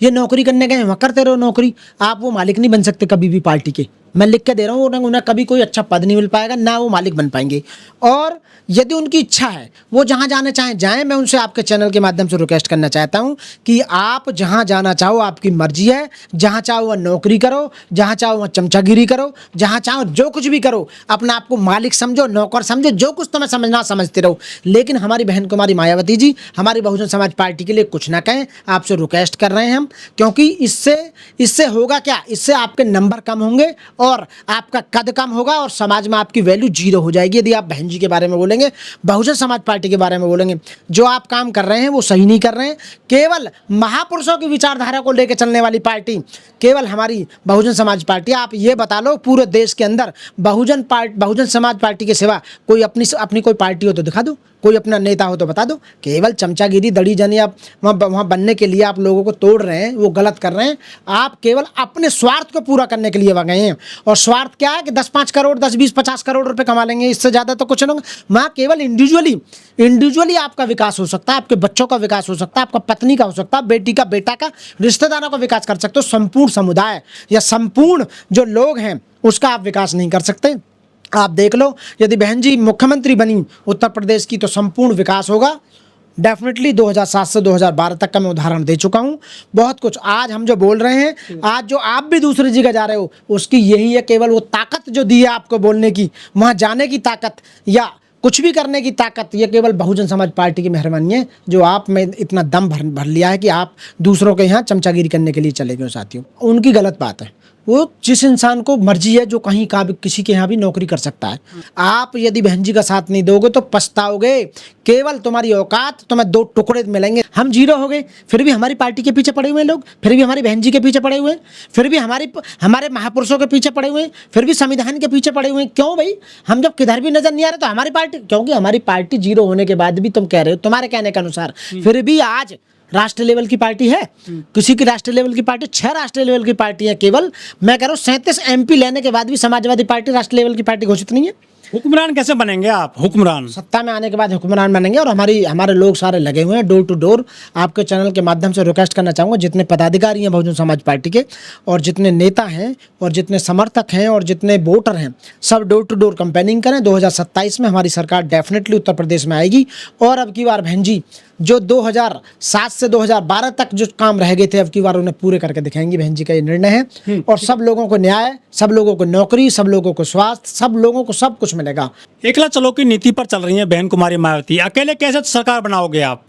ये नौकरी करने गए वहाँ करते रहो नौकरी, आप वो मालिक नहीं बन सकते कभी भी पार्टी के। मैं लिख के दे रहा हूँ, उन्हें कभी कोई अच्छा पद नहीं मिल पाएगा, ना वो मालिक बन पाएंगे। और यदि उनकी इच्छा है वो जहाँ जाना चाहें जाएं। मैं उनसे आपके चैनल के माध्यम से रिक्वेस्ट करना चाहता हूँ कि आप जहाँ जाना चाहो आपकी मर्जी है, जहाँ चाहो वह नौकरी करो, जहाँ चाहो वह चमचागिरी करो, जहाँ चाहो जो कुछ भी करो, अपने आप को मालिक समझो, नौकर समझो, जो कुछ तुम्हें समझना समझते रहो। लेकिन हमारी बहन कुमारी मायावती जी हमारी बहुजन समाज पार्टी के लिए कुछ ना कहें, आपसे रिक्वेस्ट कर रहे हैं हम। क्योंकि इससे होगा क्या, इससे आपके नंबर कम होंगे और आपका कद कम होगा और समाज में आपकी वैल्यू जीरो हो जाएगी। यदि आप बहन जी के बारे में बोलेंगे, बहुजन समाज पार्टी के बारे में बोलेंगे, जो आप काम कर रहे हैं वो सही नहीं कर रहे हैं। केवल महापुरुषों की विचारधारा को लेकर चलने वाली पार्टी केवल हमारी बहुजन समाज पार्टी। आप ये बता लो पूरे देश के अंदर बहुजन समाज पार्टी के सिवा कोई अपनी कोई पार्टी हो तो दिखा दो, कोई अपना नेता हो तो बता दो। केवल चमचागिरी दड़ी जनी आप वहाँ बनने के लिए आप लोगों को तोड़ रहे हैं, वो गलत कर रहे हैं। आप केवल अपने स्वार्थ को पूरा करने के लिए वहाँ गए हैं। और स्वार्थ क्या है कि 10-5 करोड़ 10-20-50 करोड़ रुपए कमा लेंगे, इससे ज़्यादा तो कुछ नहीं। वहाँ केवल इंडिविजुअली आपका विकास हो सकता है, आपके बच्चों का विकास हो सकता है, आपका पत्नी का हो सकता है, बेटी का, बेटा का, रिश्तेदारों का विकास कर सकते हो। संपूर्ण समुदाय या संपूर्ण जो लोग हैं उसका आप विकास नहीं कर सकते। आप देख लो, यदि बहन जी मुख्यमंत्री बनी उत्तर प्रदेश की तो संपूर्ण विकास होगा डेफिनेटली। 2007 से 2012 तक का मैं उदाहरण दे चुका हूँ। बहुत कुछ आज हम जो बोल रहे हैं, आज जो आप भी दूसरी जगह जा रहे हो, उसकी यही है केवल वो ताकत जो दी है आपको बोलने की, वहाँ जाने की ताकत या कुछ भी करने की ताकत, ये केवल बहुजन समाज पार्टी की मेहरबानी है जो आप में इतना दम भर लिया है कि आप दूसरों के यहाँ चमचागिरी करने के लिए चले गए। साथियों, उनकी गलत बात है। वो जिस इंसान को मर्जी है जो कहीं का भी किसी के यहाँ भी नौकरी कर सकता है। आप यदि बहन जी का साथ नहीं दोगे तो पछताओगे। केवल तुम्हारी औकात, तुम्हें 2 टुकड़े मिलेंगे। हम जीरो हो गए, फिर भी हमारी पार्टी के पीछे पड़े हुए हैं लोग, फिर भी हमारी बहन जी के पीछे पड़े हुए हैं, फिर भी हमारे महापुरुषों के पीछे पड़े हुए हैं, फिर भी संविधान के पीछे पड़े हुए हैं। क्यों भाई? हम जब किधर भी नजर नहीं आ रहे तो हमारी पार्टी, क्योंकि हमारी पार्टी जीरो होने के बाद भी तुम कह रहे हो, तुम्हारे कहने के अनुसार फिर भी आज राष्ट्रीय लेवल की पार्टी है। किसी की राष्ट्रीय लेवल की पार्टी, 6 राष्ट्रीय लेवल की पार्टी है केवल। मैं कह रहा हूँ 37 MP लेने के बाद भी समाजवादी पार्टी राष्ट्रीय लेवल की पार्टी घोषित नहीं है। हुक्मरान कैसे बनेंगे आप? हुक्मरान सत्ता में आने के बाद हुक्मरान बनेंगे। और हमारे लोग सारे लगे हुए हैं डोर टू डोर। आपके चैनल के माध्यम से रिक्वेस्ट करना चाहूँगा, जितने पदाधिकारी हैं बहुजन समाज पार्टी के, और जितने नेता हैं, और जितने समर्थक हैं, और जितने वोटर हैं, सब डोर टू डोर कैंपेनिंग करें। 2027 में हमारी सरकार डेफिनेटली उत्तर प्रदेश में आएगी। और अब की बार बहन जी जो 2007 से 2012 तक जो काम रह गए थे, अब की बार उन्हें पूरे करके दिखाएंगी। बहन जी का ये निर्णय है। और सब लोगों को न्याय, सब लोगों को नौकरी, सब लोगों को स्वास्थ्य, सब लोगों को सब कुछ मिलेगा। एकला चलो की नीति पर चल रही है बहन कुमारी मायावती। अकेले कैसे सरकार बनाओगे आप?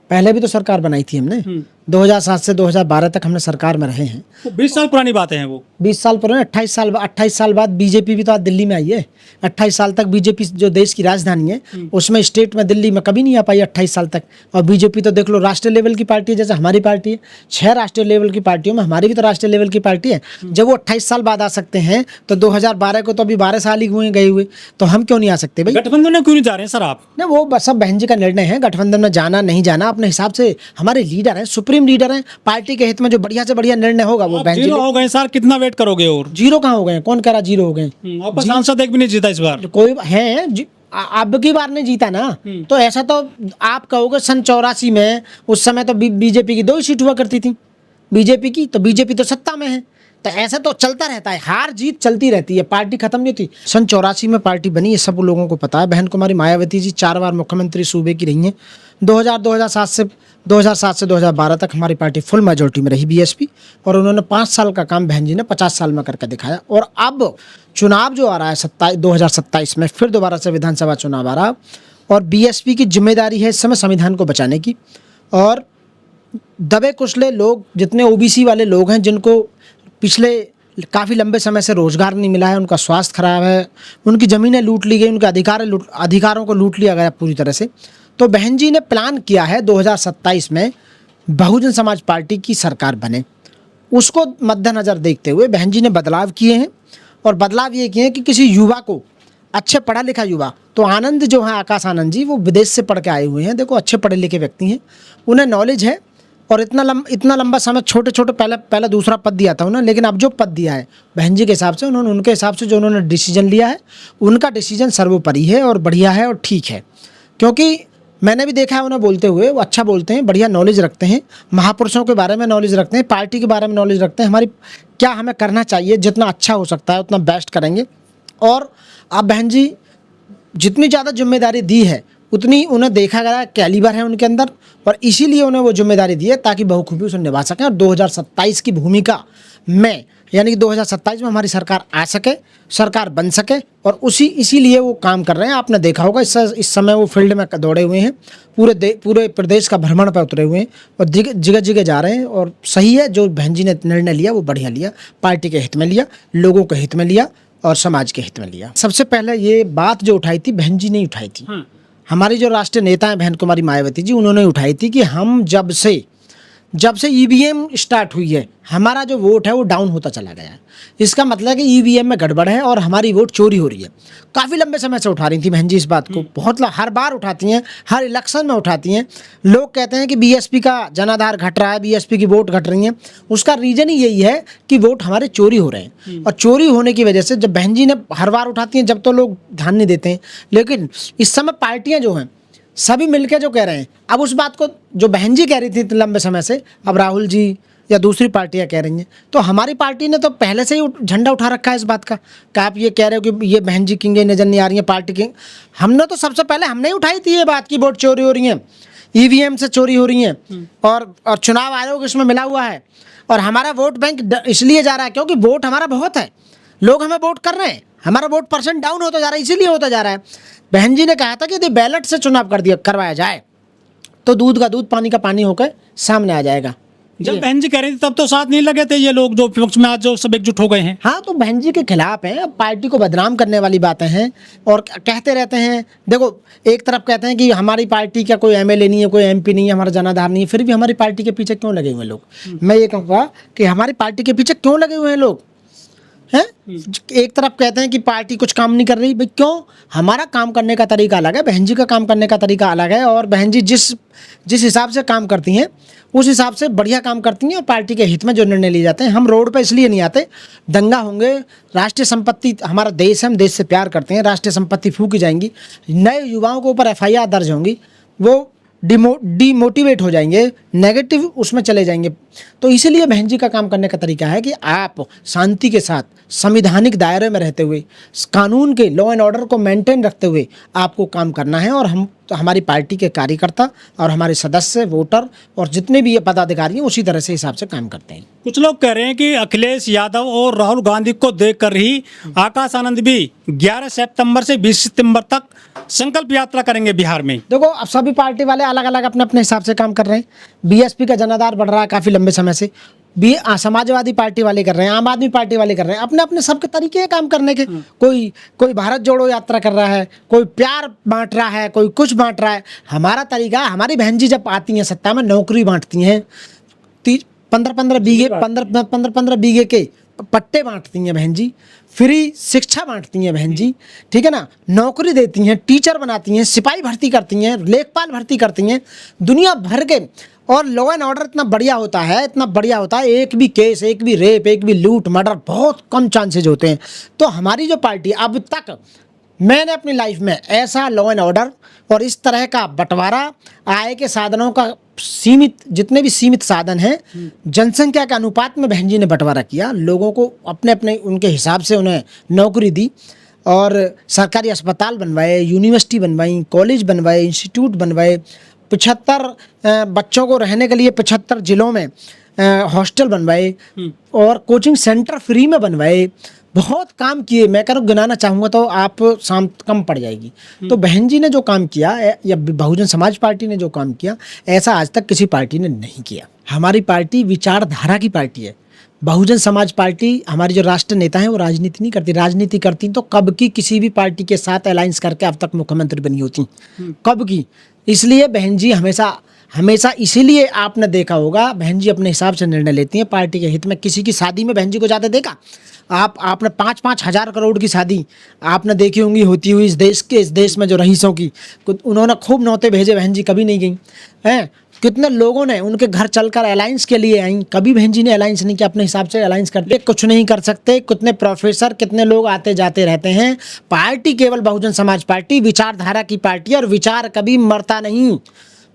पहले भी तो सरकार बनाई थी हमने। 2007 से 2012 तक हमने सरकार में रहे हैं। 20 साल पुरानी बातें हैं वो। 20 साल पुराने, 28 साल बाद बीजेपी भी तो आज दिल्ली में आई है। 28 साल तक बीजेपी जो देश की राजधानी है उसमें, स्टेट में, दिल्ली में कभी नहीं आ पाई 28 साल तक। और बीजेपी तो देख लो राष्ट्रीय लेवल की पार्टी है, जैसे हमारी पार्टी है। 6 राष्ट्रीय लेवल की पार्टियों में हमारी भी तो राष्ट्रीय लेवल की पार्टी है। जब वो 28 साल बाद आ सकते हैं तो 2012 को तो अभी 12 साल ही हुए गए हुए, तो हम क्यों नहीं आ सकते भाई? गठबंधन में क्यों नहीं जा रहे हैं सर आप? ना, वो सब बहन जी का निर्णय है। गठबंधन में जाना नहीं जाना अपने हिसाब से, हमारे लीडर हैं, सुप्रीम लीडर हैं। पार्टी के हित में जो बढ़िया से बढ़िया निर्णय होगा वो बहन जी। जीरो हो गए सर, कितना वेट करोगे? और जीरो कहाँ हो गए? कौन कह रहा जीरो हो गए? आपका सांसद एक भी नहीं जीता इस बार। कोई है अब की बार नहीं जीता ना, तो ऐसा तो आप कहोगे सन 84 में, उस समय तो बीजेपी की 2 ही सीट हुआ करती थी बीजेपी की, तो बीजेपी तो सत्ता में है। तो ऐसा तो चलता रहता है, हार जीत चलती रहती है, पार्टी खत्म नहीं होती। सन 84 में पार्टी बनी, ये सब लोगों को पता है। बहन कुमारी मायावती जी 4 बार मुख्यमंत्री सूबे की रही हैं। 2007 से 2012 तक हमारी पार्टी फुल मेजोरिटी में रही बीएसपी। और उन्होंने 5 साल का काम बहन जी ने 50 साल में करके दिखाया। और अब चुनाव जो आ रहा है 2027 में, फिर दोबारा से विधानसभा चुनाव आ रहा, और बीएसपी की जिम्मेदारी है इस समय संविधान को बचाने की। और दबे कुचले लोग, जितने ओबीसी वाले लोग हैं, जिनको पिछले काफ़ी लंबे समय से रोजगार नहीं मिला है, उनका स्वास्थ्य खराब है, उनकी ज़मीनें लूट ली गई, उनके अधिकारों को लूट लिया गया पूरी तरह से। तो बहन जी ने प्लान किया है 2027 में बहुजन समाज पार्टी की सरकार बने। उसको मद्देनज़र देखते हुए बहन जी ने बदलाव किए हैं। और बदलाव ये किए हैं कि किसी युवा को, अच्छे पढ़ा लिखा युवा, तो आनंद जो है, आकाश आनंद जी, वो विदेश से पढ़ के आए हुए हैं। देखो, अच्छे पढ़े लिखे व्यक्ति हैं, उन्हें नॉलेज है। और इतना लंबा समय, छोटे पहले दूसरा पद दिया था उन्होंने, लेकिन अब जो पद दिया है बहन जी के हिसाब से, उनके हिसाब से जो उन्होंने डिसीजन लिया है, उनका डिसीजन सर्वोपरि है और बढ़िया है और ठीक है। क्योंकि मैंने भी देखा है उन्हें बोलते हुए, वो अच्छा बोलते हैं, बढ़िया नॉलेज रखते हैं, महापुरुषों के बारे में नॉलेज रखते हैं, पार्टी के बारे में नॉलेज रखते हैं, हमारी क्या हमें करना चाहिए, जितना अच्छा हो सकता है उतना बेस्ट करेंगे। और अब बहन जी जितनी ज़्यादा जिम्मेदारी दी है उतनी उन्हें देखा गया कैलिबर है उनके अंदर, और इसीलिए उन्हें वो जिम्मेदारी दी है ताकि बखूबी उसे निभा सकें और 2027 की भूमिका में, यानी कि 2027 में हमारी सरकार आ सके, सरकार बन सके, और इसीलिए वो काम कर रहे हैं। आपने देखा होगा इस समय वो फील्ड में दौड़े हुए हैं, पूरे प्रदेश का भ्रमण पर उतरे हुए हैं और जगह जगह जा रहे हैं। और सही है, जो बहन जी ने निर्णय लिया वो बढ़िया लिया, पार्टी के हित में लिया, लोगों के हित में लिया और समाज के हित में लिया। सबसे पहले ये बात जो उठाई थी बहन जी ने उठाई थी, हमारी जो राष्ट्रीय नेता हैं बहन कुमारी मायावती जी, उन्होंने उठाई थी कि हम जब से ईवीएम स्टार्ट हुई है हमारा जो वोट है वो डाउन होता चला गया है। इसका मतलब है कि ईवीएम में गड़बड़ है और हमारी वोट चोरी हो रही है। काफ़ी लंबे समय से उठा रही थी बहन जी इस बात को, बहुत हर बार उठाती हैं, हर इलेक्शन में उठाती हैं। लोग कहते हैं कि बीएसपी का जनाधार घट रहा है, बीएसपी की वोट घट रही हैं, उसका रीज़न ही यही है कि वोट हमारे चोरी हो रहे हैं। और चोरी होने की वजह से जब बहन जी ने हर बार उठाती हैं जब तो लोग ध्यान नहीं देते हैं, लेकिन इस समय पार्टियाँ जो हैं सभी मिलके जो कह रहे हैं, अब उस बात को जो बहन जी कह रही थी लंबे समय से, अब राहुल जी या दूसरी पार्टियां कह रही हैं। तो हमारी पार्टी ने तो पहले से ही झंडा उठा रखा है इस बात का कि आप ये कह रहे हो कि ये बहन जी किंग नज़र नहीं आ रही हैं पार्टी की। हमने तो सबसे पहले हमने उठाई थी ये बात की वोट चोरी हो रही हैं, ईवीएम से चोरी हो रही हैं, और चुनाव आयोग इसमें मिला हुआ है। और हमारा वोट बैंक इसलिए जा रहा है क्योंकि वोट हमारा बहुत है, लोग हमें वोट कर रहे हैं, हमारा वोट परसेंट डाउन होता जा रहा है, इसीलिए होता जा रहा है। बहन जी ने कहा था कि यदि बैलेट से चुनाव करवाया जाए तो दूध का दूध पानी का पानी होकर सामने आ जाएगा। जब बहन जी कह रही थी तब तो साथ नहीं लगे थे ये लोग जो विपक्ष में आज जो सब एकजुट हो गए हैं। हाँ, तो बहन जी के खिलाफ हैं, पार्टी को बदनाम करने वाली बातें हैं और कहते रहते हैं। देखो, एक तरफ कहते हैं कि हमारी पार्टी का कोई एमएलए नहीं है, कोई एमपी नहीं है, हमारा जनाधार नहीं है, फिर भी हमारी पार्टी के पीछे क्यों लगे हुए हैं लोग। मैं ये कहूँगा कि हमारी पार्टी के पीछे क्यों लगे हुए हैं लोग हैं। एक तरफ कहते हैं कि पार्टी कुछ काम नहीं कर रही, भाई क्यों, हमारा काम करने का तरीका अलग है, बहन जी का काम करने का तरीका अलग है। और बहन जी जिस हिसाब से काम करती हैं उस हिसाब से बढ़िया काम करती हैं और पार्टी के हित में जो निर्णय लिए जाते हैं। हम रोड पे इसलिए नहीं आते, दंगा होंगे, राष्ट्रीय संपत्ति हमारा देश है, हम देश से प्यार करते हैं, राष्ट्रीय संपत्ति फूकी जाएंगी, नए युवाओं के ऊपर एफआईआर दर्ज होंगी, वो डिमोटिवेट हो जाएंगे, नेगेटिव उसमें चले जाएंगे। तो इसीलिए बहन जी का काम करने का तरीका है कि आप शांति के साथ संवैधानिक दायरे में रहते हुए कानून के लॉ एंड ऑर्डर को मेंटेन रखते हुए आपको काम करना है। और हमारी पार्टी के कार्यकर्ता और हमारे सदस्य, वोटर और जितने भी ये पदाधिकारी हैं उसी तरह से हिसाब से काम करते हैं। कुछ लोग कह रहे हैं कि अखिलेश यादव और राहुल गांधी को देखकर ही आकाश आनंद भी 11 सितंबर से 20 सितंबर तक संकल्प यात्रा करेंगे बिहार में। देखो, अब सभी पार्टी वाले अलग अलग अपने अपने हिसाब से काम कर रहे हैं। बीएसपी का जनाधार बढ़ रहा है काफ़ी लंबे समय से, समाजवादी पार्टी वाले कर रहे हैं, आम आदमी पार्टी वाले कर रहे हैं, अपने अपने सबके तरीके हैं काम करने के। कोई भारत जोड़ो यात्रा कर रहा है, कोई प्यार बांट रहा है, कोई कुछ बांट रहा है। हमारा तरीका, हमारी बहन जी जब आती हैं सत्ता में नौकरी बांटती हैं, 15 बीघे के पट्टे बांटती हैं बहन जी, फ्री शिक्षा बांटती हैं बहन जी, ठीक है ना, नौकरी देती हैं, टीचर बनाती हैं, सिपाही भर्ती करती हैं, लेखपाल भर्ती करती हैं, दुनिया भर के। और लॉ एंड ऑर्डर इतना बढ़िया होता है, इतना बढ़िया होता है, एक भी केस, एक भी रेप, एक भी लूट मर्डर बहुत कम चांसेज होते हैं। तो हमारी जो पार्टी, अब तक मैंने अपनी लाइफ में ऐसा लॉ एंड ऑर्डर और इस तरह का बंटवारा, आय के साधनों का जितने भी सीमित साधन हैं, जनसंख्या के अनुपात में बहन जी ने बंटवारा किया, लोगों को अपने अपने उनके हिसाब से उन्हें नौकरी दी और सरकारी अस्पताल बनवाए, यूनिवर्सिटी बनवाई, कॉलेज बनवाए, इंस्टीट्यूट बनवाए, 75 बच्चों को रहने के लिए 75 जिलों में हॉस्टल बनवाए और कोचिंग सेंटर फ्री में बनवाए। बहुत काम किए, मैं कह गिनाना चाहूँगा तो आप शाम कम पड़ जाएगी। तो बहन जी ने जो काम किया या बहुजन समाज पार्टी ने जो काम किया, ऐसा आज तक किसी पार्टी ने नहीं किया। हमारी पार्टी विचारधारा की पार्टी है। बहुजन समाज पार्टी, हमारी जो राष्ट्रीय नेता हैं वो राजनीति नहीं करती। राजनीति करती तो कब की किसी भी पार्टी के साथ अलायंस करके अब तक मुख्यमंत्री बनी होती, कब की। इसलिए बहन जी हमेशा इसीलिए आपने देखा होगा बहन जी अपने हिसाब से निर्णय लेती हैं पार्टी के हित में। किसी की शादी में बहन जी को जाते देखा आपने 5-5 हज़ार करोड़ की शादी आपने देखी होंगी होती हुई इस देश में जो रईसों की, उन्होंने खूब नौते भेजे, बहन जी कभी नहीं गई हैं। कितने लोगों ने उनके घर चलकर अलायंस के लिए आई, कभी बहन जी ने अलायंस नहीं किया, अपने हिसाब से अलायंस करते कुछ नहीं कर सकते। कितने प्रोफेसर, कितने लोग आते जाते रहते हैं। पार्टी केवल बहुजन समाज पार्टी विचारधारा की पार्टी है और विचार कभी मरता नहीं।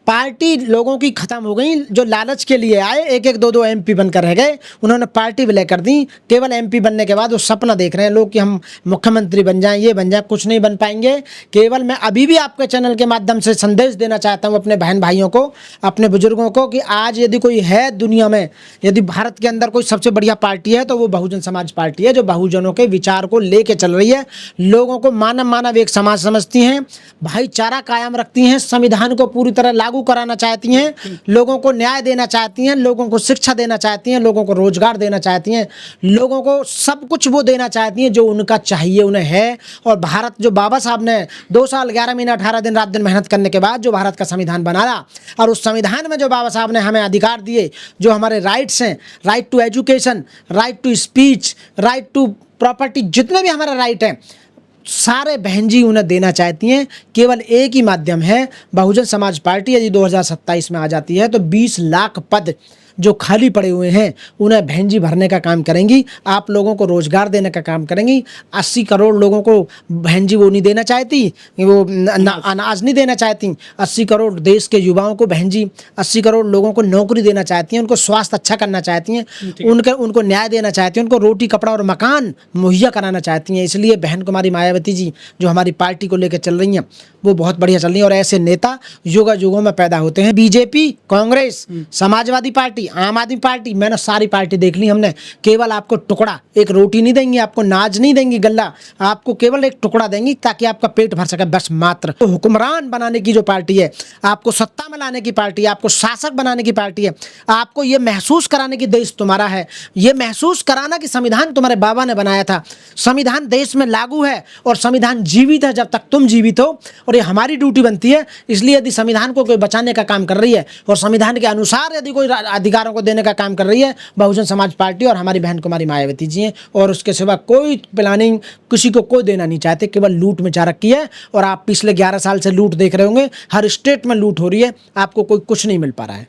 पार्टी लोगों की खत्म हो गई, जो लालच के लिए आए, एक एक दो दो एमपी बनकर रह गए, उन्होंने पार्टी विलय कर दी। केवल एमपी बनने के बाद वो सपना देख रहे हैं लोग कि हम मुख्यमंत्री बन जाएं, ये बन जाए, कुछ नहीं बन पाएंगे। केवल मैं अभी भी आपके चैनल के माध्यम से संदेश देना चाहता हूं अपने बहन भाइयों को, अपने बुजुर्गों को, कि आज यदि कोई है दुनिया में, यदि भारत के अंदर कोई सबसे बढ़िया पार्टी है तो वो बहुजन समाज पार्टी है, जो बहुजनों के विचार को लेके चल रही है, लोगों को मानव मानव एक समाज समझती हैं, भाईचारा कायम रखती हैं, संविधान को पूरी तरह लागू कराना चाहती हैं, लोगों को न्याय देना चाहती हैं, लोगों को शिक्षा देना चाहती हैं, लोगों को रोजगार देना चाहती हैं, लोगों को सब कुछ वो देना चाहती हैं जो उनका चाहिए उन्हें है। और भारत जो बाबा साहब ने 2 साल 11 महीना 18 दिन रात दिन मेहनत करने के बाद जो भारत का संविधान बनाया, और उस संविधान में जो बाबा साहब ने हमें अधिकार दिए, जो हमारे राइट्स हैं, right to education, right to speech, right to property, जितने भी हमारे राइट हैं सारे बहन जी उन्हें देना चाहती हैं। केवल एक ही माध्यम है, बहुजन समाज पार्टी यदि 2027 में आ जाती है तो 20 लाख पद जो खाली पड़े हुए हैं उन्हें बहन जी भरने का काम करेंगी, आप लोगों को रोजगार देने का काम करेंगी। 80 करोड़ लोगों को बहन जी वो नहीं देना चाहती, वो अनाज नहीं देना चाहती। 80 करोड़ देश के युवाओं को बहन जी 80 करोड़ लोगों को नौकरी देना चाहती हैं, उनको स्वास्थ्य अच्छा करना चाहती हैं, उनको न्याय देना चाहती हैं, उनको रोटी कपड़ा और मकान मुहैया कराना चाहती हैं। इसलिए बहन कुमारी मायावती जी जो हमारी पार्टी को लेकर चल रही हैं वो बहुत बढ़िया चल रही हैं, और ऐसे नेता युगा युगों में पैदा होते हैं। बीजेपी, कांग्रेस, समाजवादी पार्टी, आम आदमी पार्टी, मैंने सारी पार्टी देख ली हमने। केवल आपको टुकड़ा, एक रोटी नहीं देंगी, आपको नाज नहीं देंगी गल्ला, आपको केवल एक टुकड़ा देंगी ताकि आपका पेट भर सके, बस मात्र। तो हुक्मरान बनाने की जो पार्टी है, आपको सत्ता में लाने की पार्टी है, आपको शासक बनाने की पार्टी है, आपको ये महसूस कराने की देश तुम्हारा है, ये महसूस कराना कि संविधान तुम्हारे बाबा ने बनाया था, संविधान देश में लागू है और संविधान जीवित है जब तक तुम जीवित हो, और ये हमारी ड्यूटी बनती है। इसलिए यदि संविधान को कोई बचाने का काम कर रही है और संविधान के अनुसार यदि कोई अधिकारों को देने का काम कर रही है, बहुजन समाज पार्टी और हमारी बहन कुमारी मायावती जी हैं। और उसके सिवा कोई प्लानिंग किसी को कोई देना नहीं चाहते, केवल लूट में जा रखी है। और आप पिछले 11 साल से लूट देख रहे होंगे, हर स्टेट में लूट हो रही है, आपको कोई कुछ नहीं मिल पा रहा है।